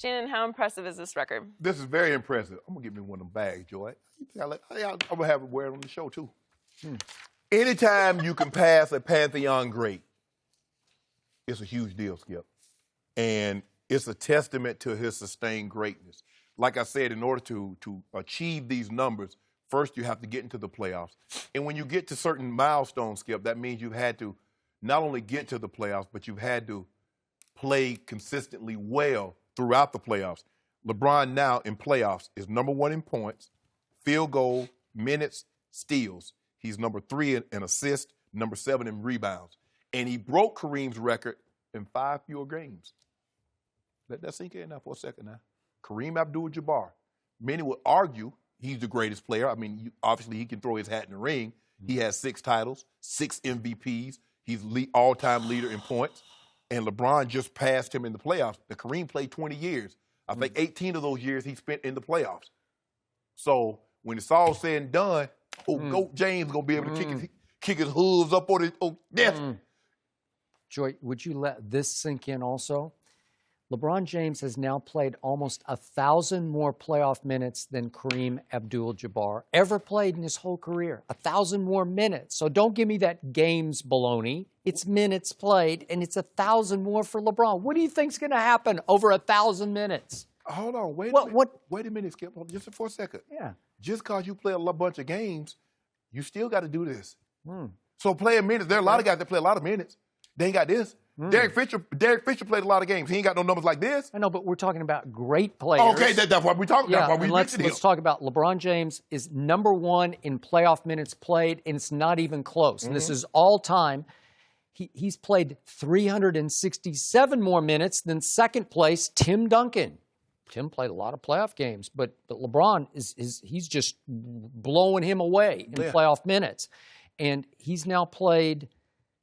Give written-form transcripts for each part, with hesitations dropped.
Shannon, how impressive is this record? This is very impressive. I'm going to give me one of them bags, Joy. I'm going to have it wear it on the show, too. Anytime you can pass a Pantheon great, it's a huge deal, Skip. And it's a testament to his sustained greatness. Like I said, in order to achieve these numbers, first you have to get into the playoffs. And when you get to certain milestones, Skip, that means you've had to not only get to the playoffs, but you've had to play consistently well throughout the playoffs. LeBron now in playoffs is number 1 in points, field goal, minutes, steals. He's number 3 in assists, number 7 in rebounds. And he broke Kareem's record in 5 fewer games. Let that sink in now for a second now. Kareem Abdul-Jabbar. Many would argue he's the greatest player. I mean, obviously he can throw his hat in the ring. He has 6 titles, 6 MVPs. He's all-time leader in points. And LeBron just passed him in the playoffs. The Kareem played 20 years. I think 18 of those years he spent in the playoffs. So when it's all said and done, Goat James going to be able to kick his hooves up on his death. Joy, would you let this sink in also? LeBron James has now played almost 1,000 more playoff minutes than Kareem Abdul-Jabbar ever played in his whole career. 1,000 more minutes. So don't give me that games baloney. It's minutes played, and it's 1,000 more for LeBron. What do you think's going to happen over 1,000 minutes? Hold on, wait a minute. Wait a minute, Skip. Just for a second. Yeah. Just because you play a bunch of games, you still got to do this. So playing minutes, there are a lot of guys that play a lot of minutes. They ain't got this. Derek Fisher played a lot of games. He ain't got no numbers like this. I know, but we're talking about great players. Okay, that's what we're talking about. Yeah, let's talk about LeBron James is number 1 in playoff minutes played, and it's not even close. And this is all time. He's played 367 more minutes than second place Tim Duncan. Tim played a lot of playoff games, but LeBron he's just blowing him away in playoff minutes. And he's now played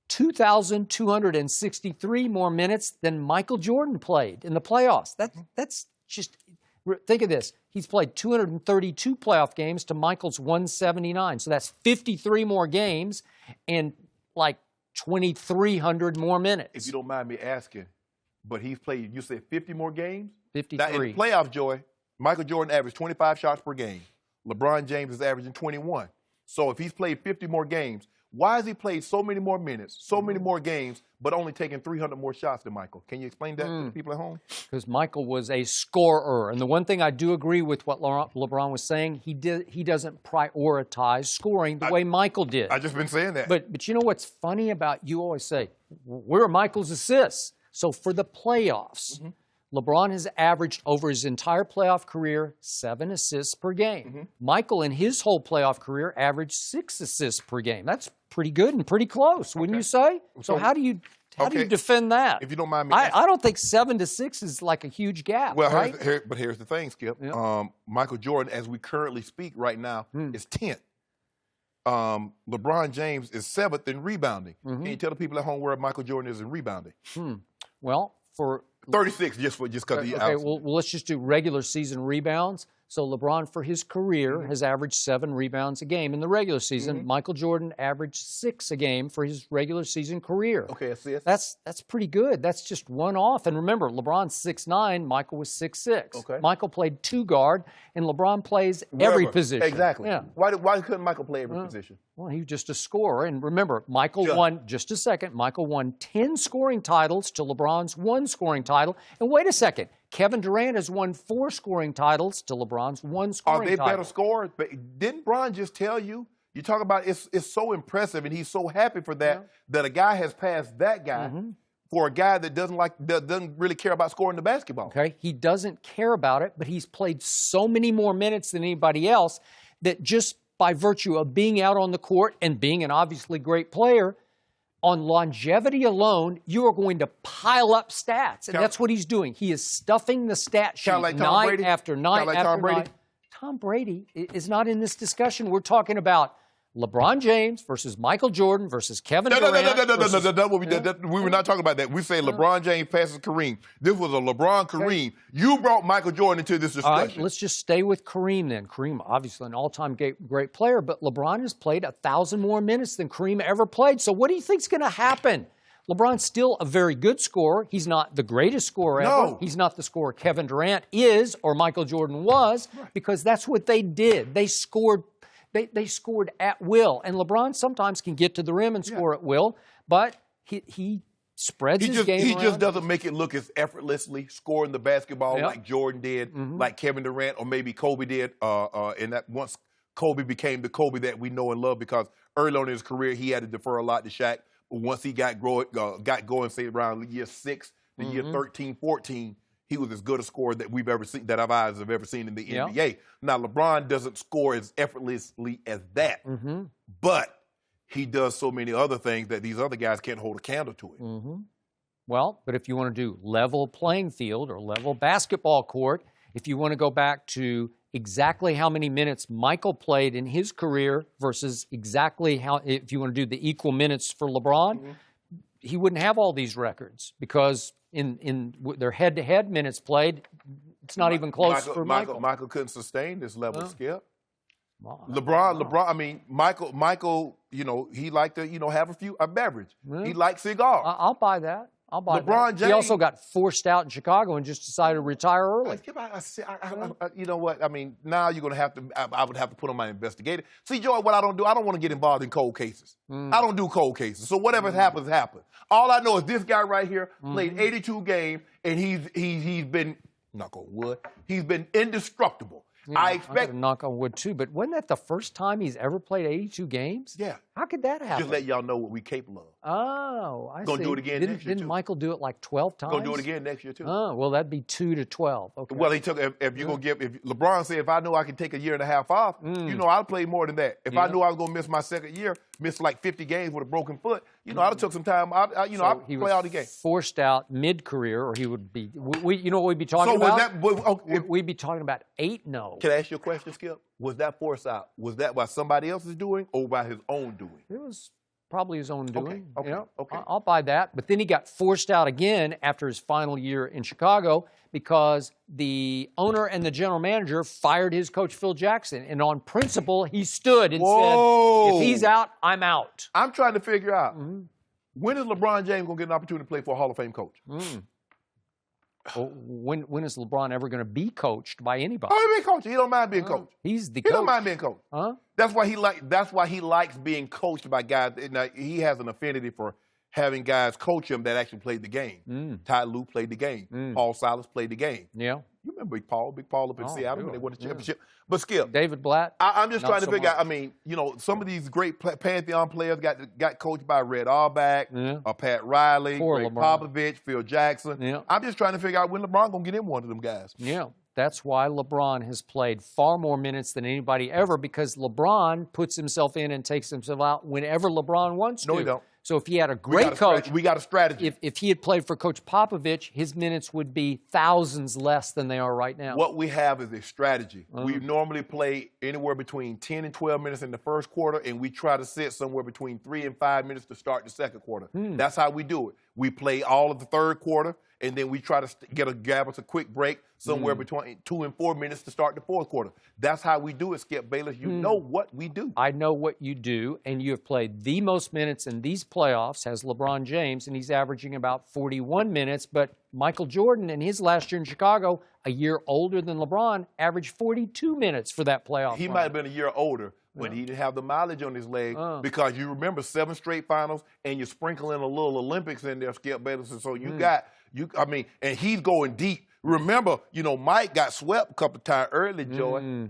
2,263 more minutes than Michael Jordan played in the playoffs. That's just, think of this. He's played 232 playoff games to Michael's 179. So that's 53 more games and like 2,300 more minutes. If you don't mind me asking, but he's played, you said 50 more games? 53. Now, in the playoffs, Joy, Michael Jordan averaged 25 shots per game. LeBron James is averaging 21. So if he's played 50 more games, why has he played so many more minutes, so many more games, but only taking 300 more shots than Michael? Can you explain that to the people at home? Because Michael was a scorer. And the one thing I do agree with what LeBron was saying, he doesn't prioritize scoring the way Michael did. I've just been saying that. But you know what's funny about, you always say, where are Michael's assists? So for the playoffs, LeBron has averaged over his entire playoff career 7 assists per game. Michael, in his whole playoff career, averaged 6 assists per game. That's pretty good and pretty close, wouldn't you say? So how do you defend that? If you don't mind me, I don't think 7 to 6 is like a huge gap. Well, right? but here's the thing, Skip. Michael Jordan, as we currently speak right now, is 10th. LeBron James is 7th in rebounding. Can you tell the people at home where Michael Jordan is in rebounding? Well, for 36, just because he okay, well, let's just do regular season rebounds. So LeBron, for his career, has averaged 7 rebounds a game in the regular season. Michael Jordan averaged 6 a game for his regular season career. Okay, assists. That's pretty good. That's just one off. And remember, LeBron's 6'9", Michael was 6'6". Okay. Michael played 2 guard, and LeBron plays every position. Exactly. Yeah. Why couldn't Michael play every position? Well, he was just a scorer. And remember, Michael won, just a second, Michael won 10 scoring titles to LeBron's 1 scoring title. And wait a second, Kevin Durant has won 4 scoring titles to LeBron's 1 scoring title. Are they better scorers? But didn't Bron just tell you? You talk about it's so impressive, and he's so happy for that, that a guy has passed that guy for a guy that doesn't really care about scoring the basketball. Okay, he doesn't care about it, but he's played so many more minutes than anybody else that just by virtue of being out on the court and being an obviously great player, on longevity alone, you are going to pile up stats. And that's what he's doing. He is stuffing the stat sheet night after night after night. Tom Brady is not in this discussion. We're talking about LeBron James versus Michael Jordan versus Kevin Durant. No. We were not talking about that. We say LeBron James passes Kareem. This was a LeBron Kareem. You brought Michael Jordan into this discussion. All right, let's just stay with Kareem then. Kareem, obviously an all-time great player, but LeBron has played 1,000 more minutes than Kareem ever played. So what do you think's going to happen LeBron's still a very good scorer. He's not the greatest scorer ever. No. He's not the scorer Kevin Durant is or Michael Jordan was, because that's what they did. They scored. They scored at will. And LeBron sometimes can get to the rim and score at will, but he spreads his game He around. just doesn't make it look as effortlessly scoring the basketball like Jordan did, like Kevin Durant, or maybe Kobe did. And that once Kobe became the Kobe that we know and love, because early on in his career he had to defer a lot to Shaq. But once he got going, say around year 6 to year 13, 14, he was as good a scorer that we've ever seen, that our eyes have ever seen in the NBA. Now, LeBron doesn't score as effortlessly as that, but he does so many other things that these other guys can't hold a candle to it. Well, but if you want to do level playing field or level basketball court, if you want to go back to exactly how many minutes Michael played in his career versus exactly how, if you want to do the equal minutes for LeBron, he wouldn't have all these records, because in their head-to-head minutes played, it's not even close for Michael. Michael couldn't sustain this level, Skip. Wow. LeBron, I mean, Michael, you know, he liked to, you know, have a beverage. He liked cigars. I'll buy that. I'll buy LeBron that. James, he also got forced out in Chicago and just decided to retire early. You know what? I mean, now you're going to have to, I would have to put on my investigator. See, Joy, what I don't do, I don't want to get involved in cold cases. I don't do cold cases. So whatever happens, happens. All I know is this guy right here played 82 games, and he's been, knock on wood, he's been indestructible. Yeah, I expect. Knock on wood, too. But wasn't that the first time he's ever played 82 games? Yeah. How could that happen? Just let y'all know what we're capable of. Oh, I see. Gonna do it again next year, Didn't too. Michael do it like 12 times? Gonna do it again next year, too. Oh, well, that'd be 2 to 12. Okay. Well, he took, if you're going to give, if LeBron said, if I knew I could take a year and a half off, you know, I'd play more than that. If I knew I was going to miss my second year, miss like 50 games with a broken foot, you know, I'd have took some time. I'd play all the games. Forced out mid-career, or he would be, you know what we'd be talking about? We'd be talking about 8-0. Can I ask you a question, Skip? Was that forced out? Was that by somebody else's doing or by his own doing? It was probably his own doing. Okay. You know? Okay. I'll buy that. But then he got forced out again after his final year in Chicago, because the owner and the general manager fired his coach, Phil Jackson. And on principle, he stood and said, if he's out, I'm out. I'm trying to figure out, when is LeBron James going to get an opportunity to play for a Hall of Fame coach? Well, when is LeBron ever going to be coached by anybody? Oh, he been coached. He don't mind being coached. He's the He coach. don't mind being coached. Huh? That's why he likes being coached by guys. Now, he has an affinity for having guys coach him that actually played the game. Ty Lue played the game. Paul Silas played the game. Yeah. You remember Big Paul up in Seattle when they won the championship. But Skip, David Blatt. I'm just not trying to so figure out. much. I mean, you know, some of these great Pantheon players got coached by Red Auerbach, Pat Riley, Poor Greg LeBron. Popovich, Phil Jackson. Yeah. I'm just trying to figure out when LeBron gonna get in one of them guys. Yeah. That's why LeBron has played far more minutes than anybody ever, because LeBron puts himself in and takes himself out whenever LeBron wants to. No, he don't. So if he had a great coach, we got a strategy. if he had played for Coach Popovich, his minutes would be thousands less than they are right now. What we have is a strategy. We normally play anywhere between 10 and 12 minutes in the first quarter, and we try to sit somewhere between 3 and 5 minutes to start the second quarter. That's how we do it. We play all of the third quarter, and then we try to grab us a quick break somewhere between 2 and 4 minutes to start the fourth quarter. That's how we do it, Skip Bayless. You know what we do. I know what you do, and you have played the most minutes in these playoffs as LeBron James, and he's averaging about 41 minutes. But Michael Jordan, in his last year in Chicago, a year older than LeBron, averaged 42 minutes for that playoff He run. might have been a year older, but he didn't have the mileage on his leg because you remember 7 straight finals, and you sprinkle in a little Olympics in there, Skip Bayless. And so and he's going deep. Remember, you know, Mike got swept a couple of times early, Joy.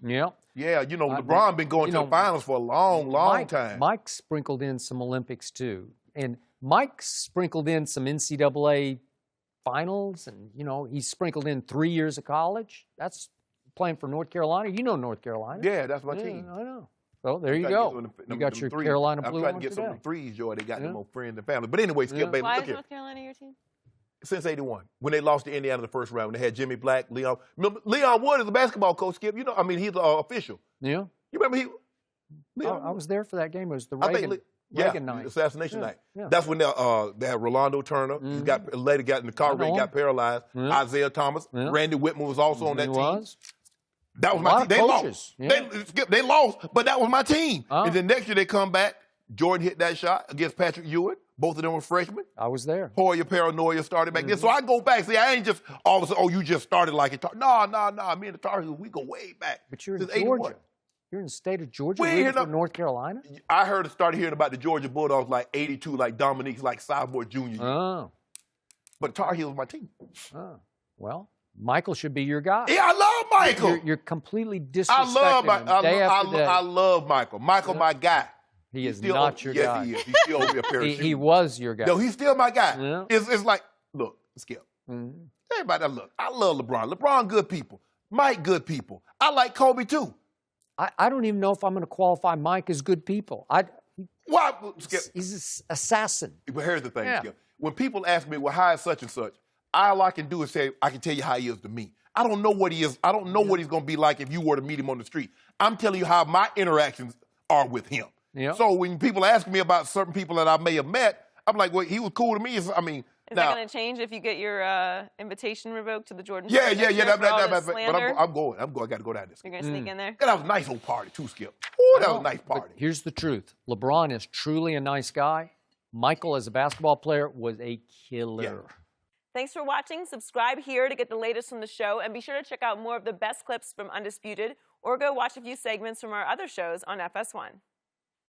Yeah. Yeah, you know, LeBron been going to the finals for a long time. Mike sprinkled in some Olympics, too. And Mike sprinkled in some NCAA finals, and, you know, he sprinkled in 3 years of college. That's playing for North Carolina. You know North Carolina. Yeah, that's my team. I know. So there you go. You got your threes. Carolina Blue I'm trying on to get today. some threes, Joy. They got them more friends and family. But anyway, Skip Bayless, Why look is here. North Carolina your team? Since 81, when they lost to Indiana in the first round, when they had Jimmy Black, Leon. Leon Wood is a basketball coach, Skip. You know, I mean, he's official. Yeah. You remember I was there for that game. It was the I Reagan, think, Reagan night. assassination night. Yeah. That's when they had Rolando Turner. He later got in the car wreck, got paralyzed. Isaiah Thomas. Randy Whitman was also on that team. Was. That was my team. They coaches. lost. They lost, but that was my team. And then next year they come back. Jordan hit that shot against Patrick Ewing. Both of them were freshmen. I was there. Hoya Paranoia started back then. So I go back. See, I ain't just all of a sudden, oh, you just started like it. No. Me and the Tar Heels, we go way back. But you're in Since Georgia. 81. You're in the state of Georgia, We ain't rooting hear for North Carolina? I started hearing about the Georgia Bulldogs like 82, like Dominique's like sophomore, junior year. Oh. But Tar Heels my team. Oh. Well, Michael should be your guy. Yeah, I love Michael. You're completely I disrespecting him day after day. I love Michael. Michael, my guy. He is still not your guy. Yes, he is. He's still over a pair of shoes. He was your guy. No, he's still my guy. Yeah. It's like, look, Skip. Everybody, look, I love LeBron. LeBron, good people. Mike, good people. I like Kobe, too. I don't even know if I'm going to qualify Mike as good people. Why, Skip? He's an assassin. But here's the thing, Yeah. Skip. When people ask me, well, how is such and such, all I can do is say, I can tell you how he is to me. I don't know what he is. I don't know what he's going to be like if you were to meet him on the street. I'm telling you how my interactions are with him. Yeah. So when people ask me about certain people that I may have met, I'm like, well, he was cool to me. I mean, Is that going to change if you get your invitation revoked to the Jordan? Yeah. But I'm going. I got to go down this. You're going to sneak in there? That was a nice old party, too, Skip. Ooh, that was a nice But party. here's the truth. LeBron is truly a nice guy. Michael, as a basketball player, was a killer. Yeah. Thanks for watching. Subscribe here to get the latest from the show, and be sure to check out more of the best clips from Undisputed, or go watch a few segments from our other shows on FS1.